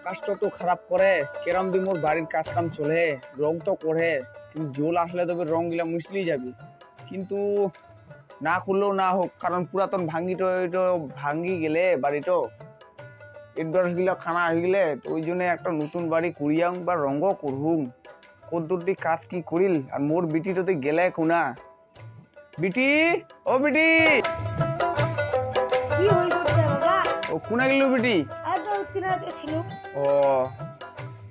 আকাশটা তো খারাপ করে কেরম দি মোর বাড়ির কাজ কাম চলে রং তো করে কিন্তু জল আসলে তবে রং গিলা মুছলি যাবি কিন্তু না করলেও না হোক কারণ পুরাতন ভাঙ্গি গেলে বাড়িটো এডভার্স গিলা খানা হয়ে গেলে তো ওই জন্য একটা নতুন বাড়ি কুড়িয়াম বা রঙ করহুম কদ্দুরটি কাজ কি করিল আর মোর বিটিটা তো গেলে কোনা বিটি ও বিটি কি হই করতে বাবা ও কোনা গেল বিটি আজ উত্তরাতে ছিল ও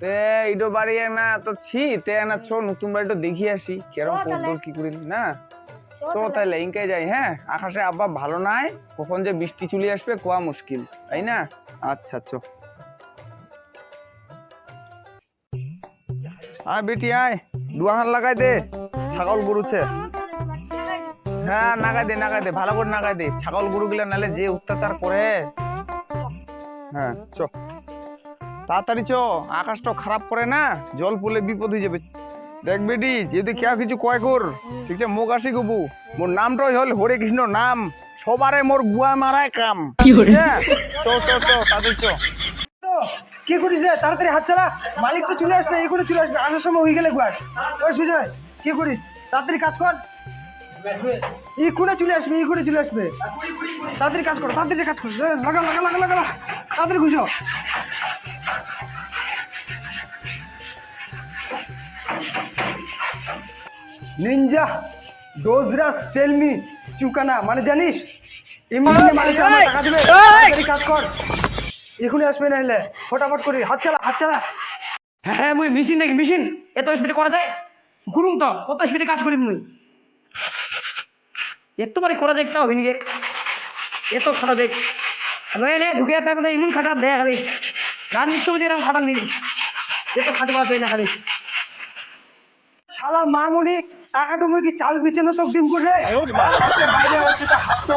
তে ইডো বাড়ি না তো ছি তে না ছো নতুন বাড়িটা দেখি আসি কেরম কদ্দুর কি করিল না তো তাহলে ইনকে যাই হ্যাঁ আকাশে আব্বা ভালো নাই কখন যে বৃষ্টি চলে আসবে কোয়া মুশকিল তাই না আচ্ছা আচ্ছা আয় বেটি আয় দুয়াহার লাগাই দে ছাগল গরুছে হ্যাঁ নাগাই দে ভালো করে নাগাই দে ছাগল গরু গুলা নালে যে অত্যাচার করে হ্যাঁ চ তাড়াতাড়ি চ আকাশটা খারাপ করে না জল পড়লে বিপদ হয়ে যাবে দেখ বেটি যদি কেউ কিছু কয় কর ঠিক আছে মুখ আসি গবু মোর নামটাই হল হরে কৃষ্ণ নাম সবারে মোর গুয়া মারায় কাম চ তাড়াতাড়ি চ কি করিস রে তাড়াতাড়ি হাত চালা মালিক তো চলে আসবে এই করে চলে আসবে আসার সময় হয়ে গেলে গুয়ার ওই সুজয় কি করিস তাড়াতাড়ি কাজ কর এই করে চলে আসবে তাড়াতাড়ি কাজ কর তাড়াতাড়ি কাজ কর লাগা তাড়াতাড়ি ঘুষো নিনজা ডোজরাস টেল মি চুকানা মানে জানিস এমনি মালিক আমার টাকা দিবে তাড়াতাড়ি কাজ কর এখনই আসবে না হলে ফটাফট করি হাত চালা হ্যাঁ মুই মেশিন এত স্পিডে করা যায় গুরুম তো কত স্পিডে কাজ করি মুই এত বারে করা যায় একটা অভিনয় এত খাটা দেখ নে ঢুকে থাকলে এমন খাটা দেয় খালি গান নিত্য বুঝে এরকম খাটা নিবি এত খাটবা চাই না খালি শালা মামুনি টাকাটা মুই কি চাল বিছানো তো ডিম করে বাইরে হচ্ছে তো হাত তো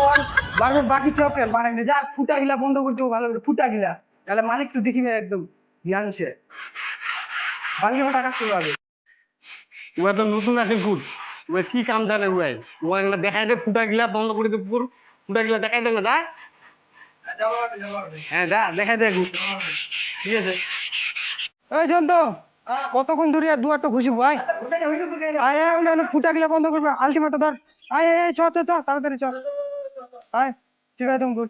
বারবার বাকি চপে বানাই না যা ফুটা গিলা বন্ধ করতে ভালো করে ফুটা গিলা তাহলে মালিক তো দেখিবে একদম জ্ঞান সে বাকি টাকা শুরু হবে ওয়া তো নতুন আছে ফুট ওয়া কি কাম জানে ওয়া এগুলা দেখাই দে ফুটা গিলা বন্ধ করে দে পুরো ফুটা গিলা দেখাই দে না যা হ্যাঁ যা দেখাই দে ঠিক আছে এই জন্ত কতক্ষণ ধরে আর দুয়ারটা ঘুষি ভাই আয় ফুটা গিলা বন্ধ করবে আলটিমেটটা ধর আয় চ তাড়াতাড়ি চল আয় ঠিক আছে তুমি গুড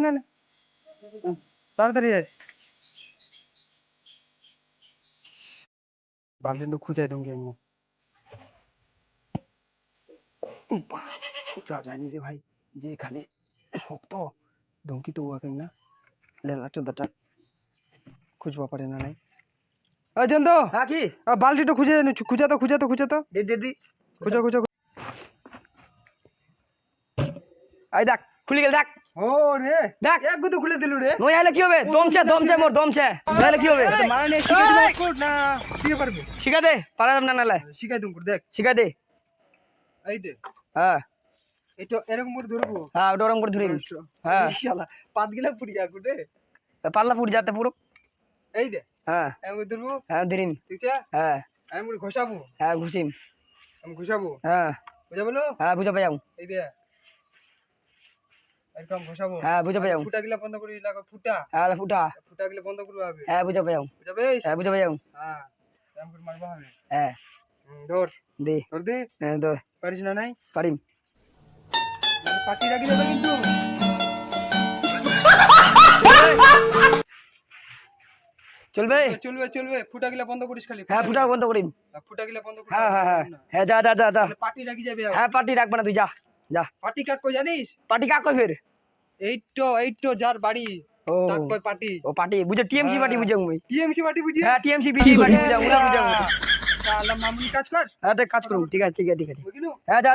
না তাড়াতাড়ি আয় বালতিটা খুঁজাই দমকে আমি যা জানি রে ভাই যে খালি শক্ত ধমকি তো ওয়াকে না লেলা চোদাটা খুঁজবা পারে না নাই ওই জন্ত হ্যাঁ কি বালতিটা খুঁজে তো দে খুঁজো আই দেখ খুলে গেল দেখ ও রে দেখ এক গুতো খুলে দিলু রে নই আইলে কি হবে দমছে মোর দমছে নইলে কি হবে মারা নেই শিখাই কোড না শিখে পারবে শিখা দে পারা যাবে না নালে শিখাই তুমি দেখ শিখা দে এই দে হ্যাঁ এটা এরকম করে ধরবো হ্যাঁ ওটা ওরকম করে ধরি হ্যাঁ শালা পাত গিলা পুরি যা কুটে পাল্লা পুরি যাতে পুরো এই দে হ্যাঁ এরকম করে ধরবো হ্যাঁ ধরিম ঠিক আছে হ্যাঁ আমি মুড়ি ঘষাবো হ্যাঁ ঘুষিম আমি ঘষাবো হ্যাঁ বুঝা বলো হ্যাঁ বুঝা পাইয়াম এই দে এরকম ঘষাবো হ্যাঁ বুঝা পাইয়াম ফুটা গিলা বন্ধ করে লাগো ফুটা হ্যাঁ ফুটা গিলা বন্ধ করবো হবে হ্যাঁ বুঝা পাইয়াম বুঝাবে হ্যাঁ বুঝা পাইয়াম হ্যাঁ এরকম করে মারবা হবে হ্যাঁ ধর দে দে হ্যাঁ দে পারিস না নাই পারিম পাটি রাখি দেবে কিন্তু চলবে ফুটা গিলা বন্ধ করিস খালি হ্যাঁ ফুটা বন্ধ করিম ফুটা গিলা বন্ধ করিস হ্যাঁ হ্যাঁ যা পাটি রাখি যাবে হ্যাঁ পার্টি রাখবা না তুই যা পাটি কাক কই জানিস পার্টি কাক কই ফের এইটো যার বাড়ি ও তাক কই পাটি ও পার্টি বুঝে টিএমসি পার্টি বুঝে মুই টিএমসি পাটি বুঝি হ্যাঁ টিএমসি বিজি পার্টি বুঝে মুই বুঝে তাহলে মামুনি কাজ কর হ্যাঁ দেখ কাজ করুম ঠিক আছে বুঝিনু হ্যাঁ যা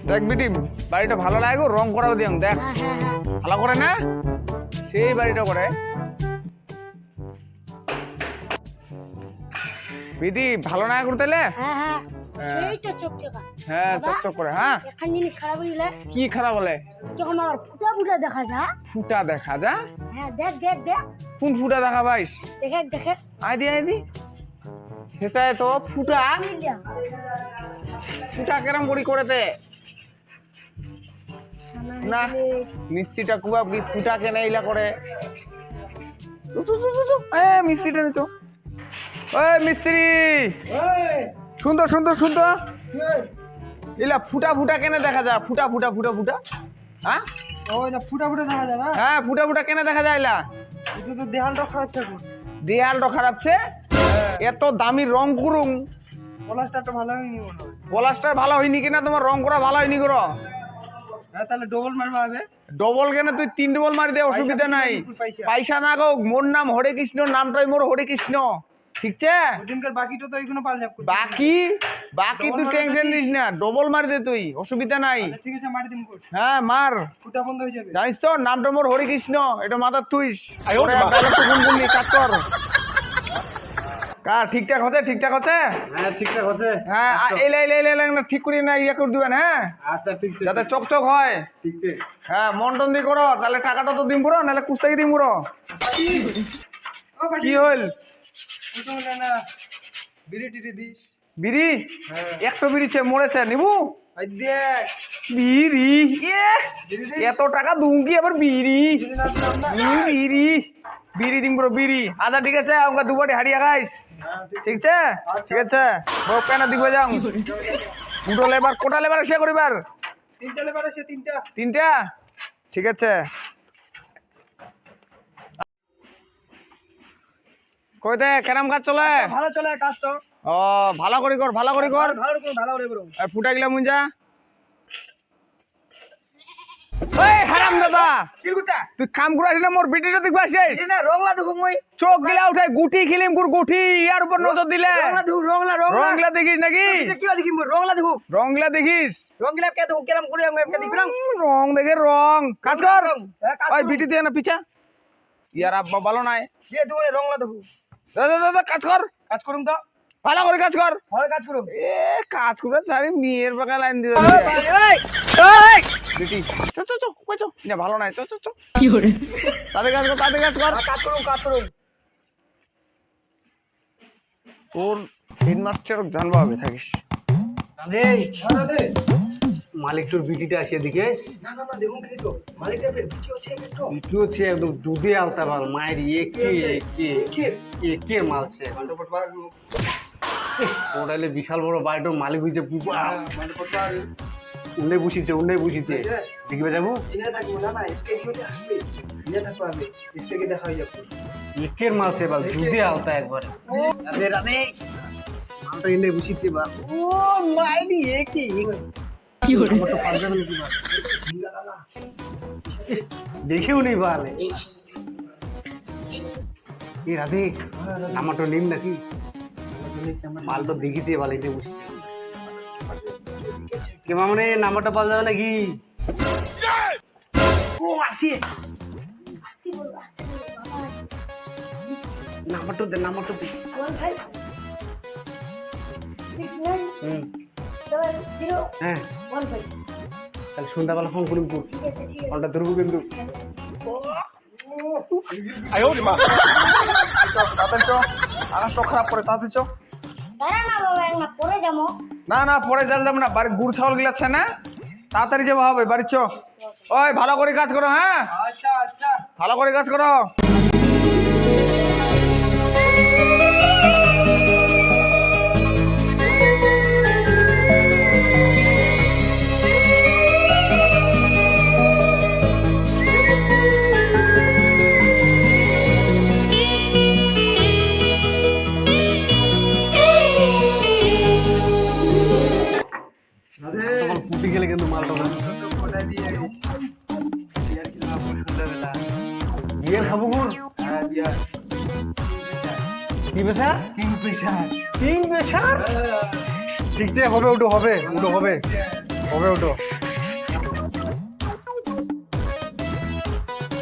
দেখ বিটি বাড়িটা ভালো লাগে রং করাও দিও দেখ ভালো করে না সেই বাড়িটা করে বিটি ভালো না করতেলে হ্যাঁ সেই তো চকচকা হ্যাঁ চকচক করে হ্যাঁ এখন জিনিস খারাপ হইলে কি খারাপ বলে যখন আমার ফুটা দেখা যায় ফুটা দেখা যা হ্যাঁ দেখ কোন ফুটা দেখা পাইস দেখে আইদি শেষায় তো ফুটা কেরম করি করেতে না মিস্ত্রিটা কুবাব কি ফুটা কেনে ইলা করে মিস্ত্রিটা নিচো মিস্ত্রি সুন্দর সুন্দর সুন্দর ইলা ফুটা ফুটা কেনে দেখা যায় ফুটা ফুটা ফুটা ফুটা হ্যাঁ ওই না ফুটা ফুটা দেখা যাবে হ্যাঁ ফুটা ফুটা কেনে দেখা যায় ইলা এটা তো দেহালটা খারাপ ছিল দেয়ালটা খারাপছে এত দামি রং করুম পলাশটা ভালো হয়নি মনে হয় পলাস্টার ভালো হয়নি কিনা তোমার রং করা ভালো হয়নি করো হ্যাঁ তাহলে ডবল মারবা হবে ডবল কেন তুই 3 ডবল মারি দে অসুবিধা নাই পয়সা। পয়সা না গো মোর নাম হরে কৃষ্ণ নামটাই মোর হরে কৃষ্ণ ঠিক আছে ওদিনকার বাকিটা তো এইগুলো পাল যাব বাকি বাকি তুই টেনশন নিস না ডবল মারি দে তুই অসুবিধা নাই ঠিক আছে মারি দিম কোট হ্যাঁ মার ফুটা বন্ধ হয়ে যাবে জানিস তো নামটা মোর হরে কৃষ্ণ এটা মাথার তুইস ডায়লগটা ফোন করলি কাজ কর কার ঠিকঠাক হচ্ছে ঠিকঠাক হচ্ছে হ্যাঁ ঠিকঠাক হচ্ছে হ্যাঁ এলে এলে এলে না ঠিক করে না ইয়া করে দিবেন হ্যাঁ আচ্ছা ঠিক আছে যাতে চকচক হয় ঠিক আছে হ্যাঁ মন টন দিয়ে করো তাহলে টাকাটা তো দিম পুরো নাহলে কুস্তাকি দিম পুরো ও বাড়ি কি হইল ফুটো না না বিড়ি টিড়ি দিস বিড়ি 100 বিড়ি সে মরেছে নিবু আই দেখ বিড়ি এত টাকা দুঙ্গি আবার বিড়ি বিড়ি বিড়ি দিম পুরো বিড়ি আচ্ছা ঠিক আছে আমাকে দুবারে হারিয়ে খাইস ঠিক আছে ঠিক আছে বউ কেন দিবে যাও দুটো লেবার কোটা লেবার সে করিবার তিনটা লেবার আছে তিনটা 3টা ঠিক আছে কই দে কেরাম কাজ চলে ভালো চলে কাজটা ও ভালো করে কর ভালো করে কর ভালো করে বলো ফুটা গিলা মুঞ্জা ওই হারাম দাদা কি করতা তুই কাম করাছিস না মোর বিটিটা দেখবা শেষ না রংলা দেখো মই চোখ গিলা উঠাই গুটি খিলিম গুর গুটি ইয়ার উপর নজর দিলে রংলা দেখিস নাকি কি দেখি রংলা দেখো রংলা দেখিস রংলা কে দেখো কেরাম করে আমি কে দেখি রং দেখে রং কাজ কর কাজ ওই বিটি দিয়ে না পিছা ইয়ার আব্বা ভালো নাই দিয়ে তুমি রংলা দেখো দাদা দাদা কাজ কর কাজ করুম তো ভালো করে কাজ কর ভালো কাজ করুম এ কাজ করে সারি মেয়ের বাগা লাইন দিয়ে বিটি চো চো চো কই চো না ভালো নাই চো চো চো কি করে তাদের কাজ কর তাদের কাজ কর কাজ করুম তোর হেডমাস্টার জানবা হবে থাকিস এই দাদা মালিক তোর বিটিটা আসে দিকে না না না দেখুন কি তো মালিকটা বিটি আছে একটু বিটি হচ্ছে একদম দুধে আলতা মাল মায়ের একে মালছে মান্ডপট পার ওটালে বিশাল বড় বাড়িটার মালিক হয়েছে মান্ডপট পার উন্নে বসিছে দেখবে যাবো এনে থাকবো না না একে দিতে আসবে এনে থাকবো আমি এসকে দেখা হয়ে যাবে একের মালছে বাল দুধে আলতা একবারে রাধে রাধে মালটা এনে বসিছে বা ও মাইরি একে কি হলো আমার তো পারবে না কি বা দেখেও নেই বালে এ রাধে নামাটো নিম নাকি মালটা দেখিছে বাল এনে বসিছে কে মানে নাম্বারটা পাওয়া যাবে নাকি ও আসি নাম্বারটা দে আমার ভাই 69 70 হ্যাঁ 15 তাহলে সন্ধ্যাবেলা ফোন করুন তো ঠিক আছে ঠিক আছে ফোনটা ধরবো কিন্তু তাড়াতাড়ি চ আকাশটা খারাপ করে তাড়াতাড়ি চ দাঁড়া না বাবা না পরে যাবো না না পরে যাবো না বাড়ির গুড় ছাগল গিলাচ্ছে না তাড়াতাড়ি যাবো হবে বাড়ি চ ওই ভালো করে কাজ করো হ্যাঁ আচ্ছা আচ্ছা ভালো করে কাজ করো তখন ফুটে গেলে কিন্তু মালটা না ফোটা দিয়ে বিয়ার কি না সন্ধ্যাবেলা বিয়ের খাবো গুড় হ্যাঁ বিয়ার কি বেশা কিং প্রেসার তিন বেশা ঠিক আছে হবে ওটো হবে ওটো